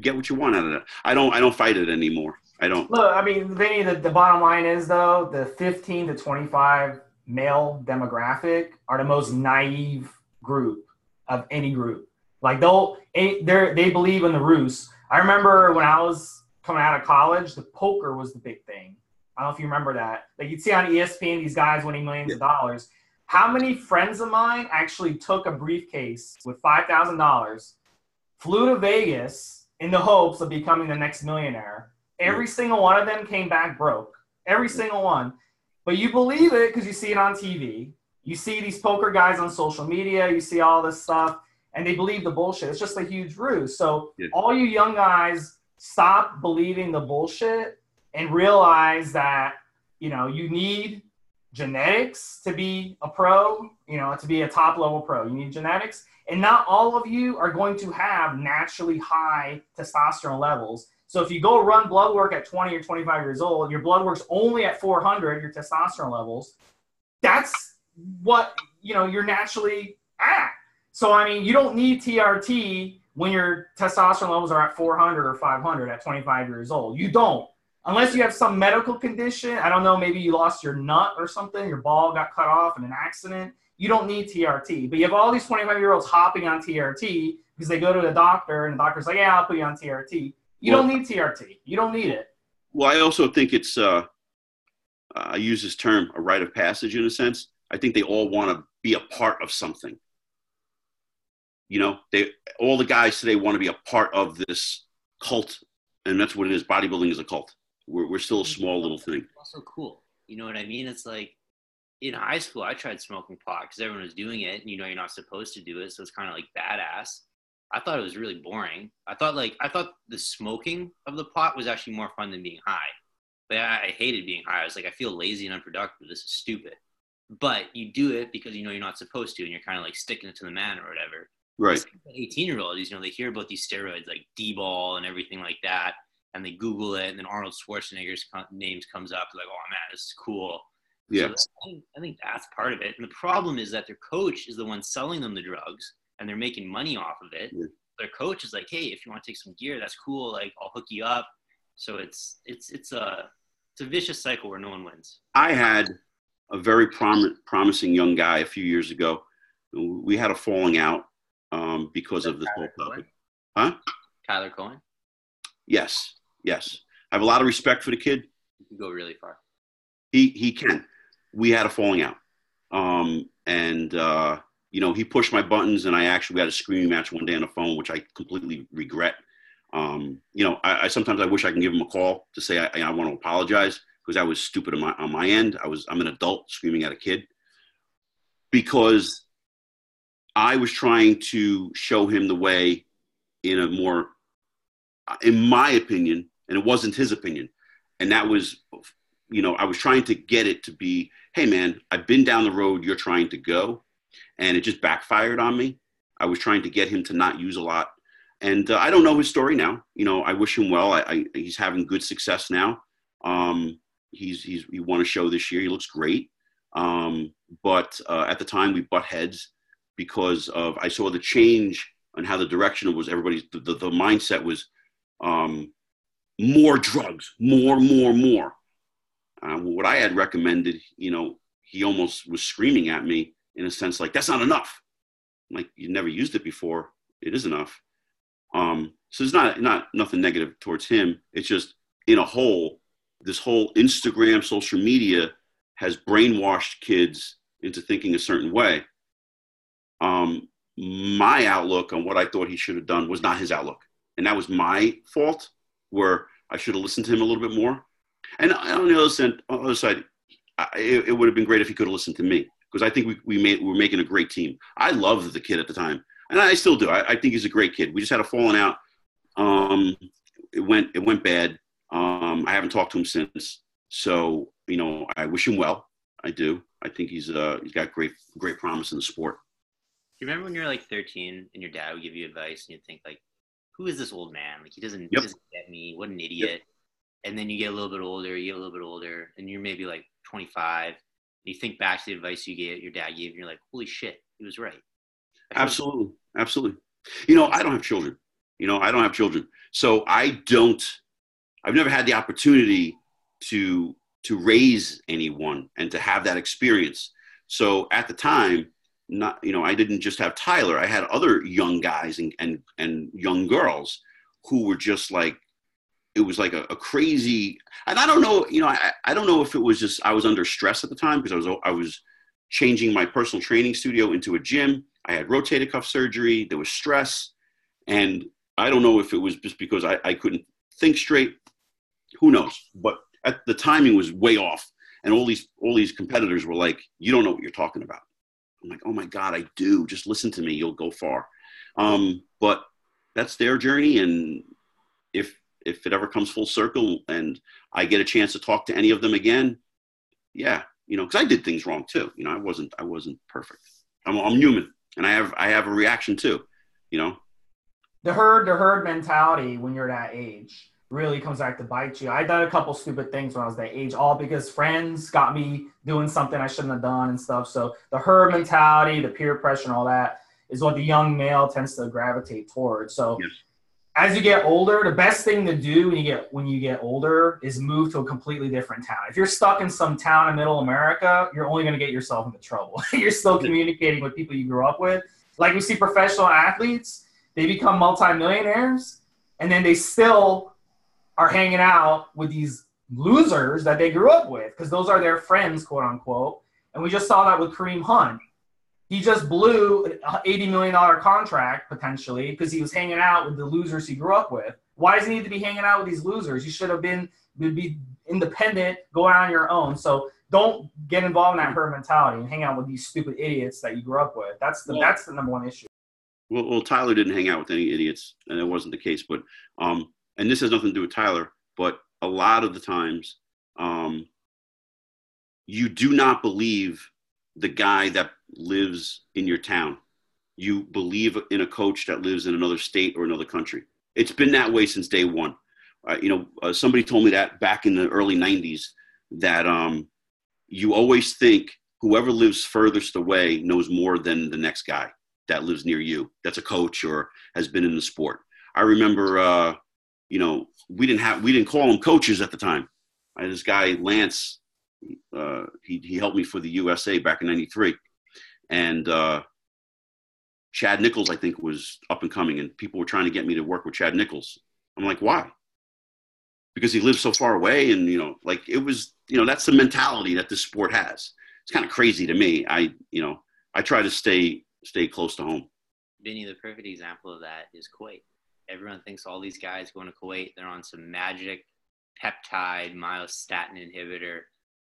get what you want out of it. I don't fight it anymore. I don't. Look, I mean, Vinny, the bottom line is, though, the 15 to 25 male demographic are the most naive group of any group. Like, they believe in the ruse. I remember when I was coming out of college, the poker was the big thing. I don't know if you remember that. Like, you'd see on ESPN these guys winning millions of dollars. How many friends of mine actually took a briefcase with $5,000, flew to Vegas in the hopes of becoming the next millionaire? Every single one of them came back broke. Every single one. But you believe it because you see it on TV. You see these poker guys on social media. You see all this stuff. And they believe the bullshit. It's just a huge ruse. So all you young guys, stop believing the bullshit and realize that, you need genetics to be a pro, to be a top level pro. You need genetics. And not all of you are going to have naturally high testosterone levels. So if you go run blood work at 20 or 25 years old, your blood work's only at 400, your testosterone levels, that's what, you're naturally at. So, I mean, you don't need TRT when your testosterone levels are at 400 or 500 at 25 years old. You don't. Unless you have some medical condition. I don't know, maybe you lost your nut or something, your ball got cut off in an accident. You don't need TRT. But you have all these 25-year-olds hopping on TRT because they go to the doctor and the doctor's like, yeah, I'll put you on TRT. You don't need TRT. You don't need it. Well, I also think it's, I use this term, a rite of passage in a sense. I think they all want to be a part of something. All the guys today want to be a part of this cult, and that's what it is. Bodybuilding is a cult. We're still a small little thing. Also cool. You know what I mean? It's like in high school, I tried smoking pot because everyone was doing it, and you're not supposed to do it, so it's kind of like badass. I thought it was really boring. I thought the smoking of the pot was actually more fun than being high. But I hated being high. I was like, I feel lazy and unproductive. This is stupid. But you do it because you're not supposed to, and you're kind of like sticking it to the man or whatever. Right. 18-year-olds, they hear about these steroids like D-ball and everything like that, and they Google it, and then Arnold Schwarzenegger's names comes up. Like, oh man, this is cool. Yeah. So I think that's part of it. And the problem is that their coach is the one selling them the drugs, and they're making money off of it. Yeah. Their coach is like, hey, if you want to take some gear, that's cool. Like, I'll hook you up. So it's a vicious cycle where no one wins. I had a very toxic young guy a few years ago. We had a falling out because of this whole topic. Huh? Tyler Cohen? Yes. I have a lot of respect for the kid. You can go really far. He can. We had a falling out. He pushed my buttons, and we had a screaming match one day on the phone, which I completely regret. I sometimes I wish I can give him a call to say I want to apologize because I was stupid on my end. I'm an adult screaming at a kid because I was trying to show him the way in my opinion, and it wasn't his opinion. And that was, I was trying to get it to be, hey man, I've been down the road you're trying to go, and it just backfired on me. I was trying to get him to not use a lot. And I don't know his story now. I wish him well. He's having good success now. He won a show this year. He looks great. But at the time we butt heads because I saw the change on how the direction was. Everybody's the mindset was more drugs, more. What I had recommended, he almost was screaming at me in a sense like, that's not enough. I'm like, you never used it before. It is enough. So it's not nothing negative towards him. It's just this whole Instagram, social media has brainwashed kids into thinking a certain way. My outlook on what I thought he should have done was not his outlook. And that was my fault, where I should have listened to him a little bit more. And on the other side, it would have been great if he could have listened to me, because I think we were making a great team. I loved the kid at the time, and I still do. I think he's a great kid. We just had a falling out. It went bad. I haven't talked to him since. So, I wish him well. I do. I think he's got great promise in the sport. Do you remember when you were like 13 and your dad would give you advice and you'd think like, who is this old man? Like he doesn't get me. What an idiot. Yep. And then you get a little bit older, and you're maybe like 25. And you think back to the advice your dad gave, and you're like, holy shit, he was right. Absolutely. I don't have children. So I've never had the opportunity to raise anyone and to have that experience. So at the time, I didn't just have Tyler. I had other young guys and young girls who were just like, it was like a crazy, and I don't know, I don't know if it was just, I was under stress at the time because I was changing my personal training studio into a gym. I had rotator cuff surgery. There was stress. And I don't know if it was just because I couldn't think straight. Who knows? But the timing was way off. And all these competitors were like, you don't know what you're talking about. I'm like, oh my God, I do. Just listen to me. You'll go far. But that's their journey. And if it ever comes full circle and I get a chance to talk to any of them again, yeah, because I did things wrong too. I wasn't perfect. I'm human, and I have a reaction too. The herd mentality when you're that age really comes back to bite you. I done a couple stupid things when I was that age, all because friends got me doing something I shouldn't have done and stuff. So the herd mentality, the peer pressure and all that is what the young male tends to gravitate towards. So yes. As you get older, the best thing to do when you get older is move to a completely different town. If you're stuck in some town in middle America, you're only going to get yourself into trouble. You're still communicating with people you grew up with. Like we see professional athletes, they become multimillionaires, and then they still are hanging out with these losers that they grew up with because those are their friends, quote unquote. And we just saw that with Kareem Hunt. He just blew an $80 million contract potentially because he was hanging out with the losers he grew up with. Why does he need to be hanging out with these losers? You should have be independent, go out on your own. So don't get involved in that herd mentality and hang out with these stupid idiots that you grew up with. That's the number one issue. Well, Tyler didn't hang out with any idiots, and it wasn't the case. But and this has nothing to do with Tyler, but a lot of the times, you do not believe the guy that lives in your town. You believe in a coach that lives in another state or another country. It's been that way since day one. Somebody told me that back in the early 90s that you always think whoever lives furthest away knows more than the next guy that lives near you. That's a coach or has been in the sport. I remember, we didn't call them coaches at the time. I had this guy, Lance, he helped me for the USA back in 93. And Chad Nichols, I think, was up and coming, and people were trying to get me to work with Chad Nichols. I'm like, why? because he lives so far away. And, like it was, that's the mentality that this sport has. It's kind of crazy to me. I try to stay close to home. Vinny, the perfect example of that is Kuwait. Everyone thinks all these guys going to Kuwait, they're on some magic peptide myostatin inhibitor.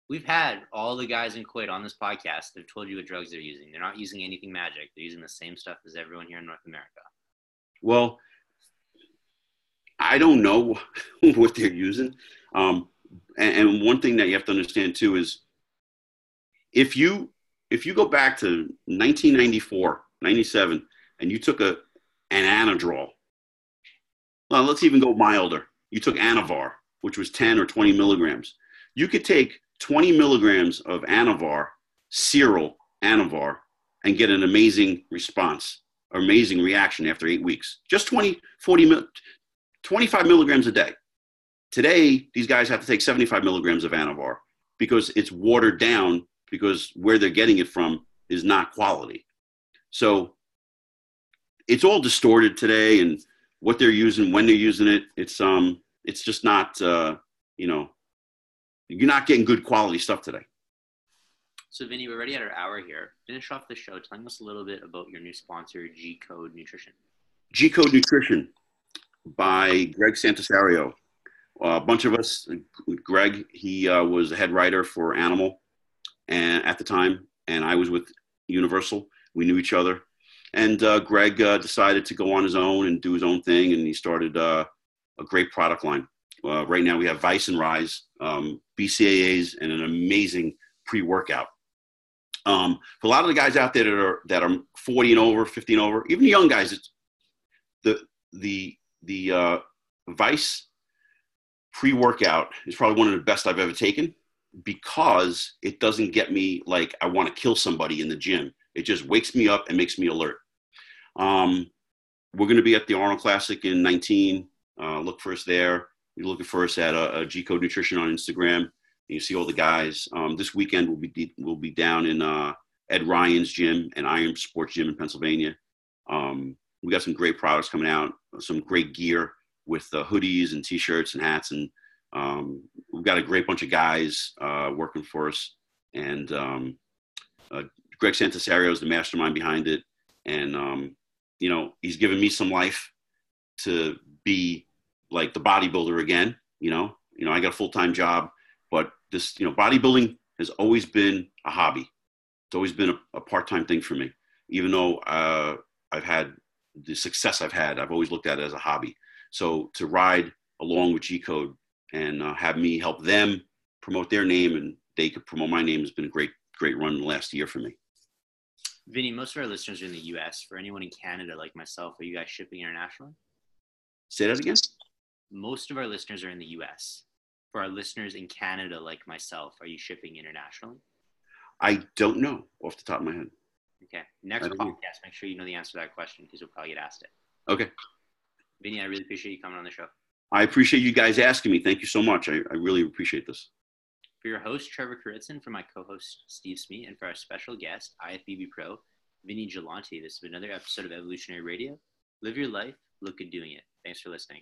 We've had all the guys in Kuwait on this podcast that have told you what drugs they're using. They're not using anything magic. They're using the same stuff as everyone here in North America. Well, I don't know what they're using. And one thing that you have to understand too is if you go back to 1994, 97, and you took an Anadrol, well, let's even go milder. You took Anavar, which was 10 or 20 milligrams. You could take 20 milligrams of Anavar, serial Anavar, and get an amazing response, or amazing reaction after 8 weeks. Just 25 milligrams a day. Today, these guys have to take 75 milligrams of Anavar because it's watered down, because where they're getting it from is not quality. So it's all distorted today, and what they're using, when they're using it, it's just not, you're not getting good quality stuff today. So Vinny, we're already at our hour here. Finish off the show telling us a little bit about your new sponsor, G Code Nutrition. G Code Nutrition by Greg Santasario. A bunch of us, Greg, he was a head writer for Animal and at the time, and I was with Universal. We knew each other. And Greg decided to go on his own and do his own thing, and he started a great product line. Right now we have Vice and Rise, BCAAs, and an amazing pre-workout. For a lot of the guys out there that are 40 and over, 50 and over, even the young guys, it's the Vice pre-workout is probably one of the best I've ever taken, because it doesn't get me like I want to kill somebody in the gym. It just wakes me up and makes me alert. We're going to be at the Arnold Classic in 19. Look for us there. You're looking for us at G Code Nutrition on Instagram. And you see all the guys. This weekend we'll be down in Ed Ryan's gym and Iron Sports Gym in Pennsylvania. We got some great products coming out, some great gear with hoodies and T-shirts and hats, and we've got a great bunch of guys working for us. And Greg Santasario is the mastermind behind it, and he's given me some life to be like the bodybuilder again. I got a full-time job, but this bodybuilding has always been a hobby. It's always been a part-time thing for me. Even though I've had the success I've always looked at it as a hobby. So to ride along with G Code and have me help them promote their name and they could promote my name has been a great run in the last year for me. Vinny, most of our listeners are in the U.S. For anyone in Canada like myself, are you guys shipping internationally? Say that again? Most of our listeners are in the U.S. For our listeners in Canada like myself, are you shipping internationally? I don't know off the top of my head. Okay. Next podcast, make sure you know the answer to that question, because you'll probably get asked it. Okay. Vinny, I really appreciate you coming on the show. I appreciate you guys asking me. Thank you so much. I really appreciate this. For your host, Trevor Kouritzin, for my co-host, Steve Smee, and for our special guest, IFBB Pro, Vinny Galanti, this has been another episode of Evolutionary Radio. Live your life, look good doing it. Thanks for listening.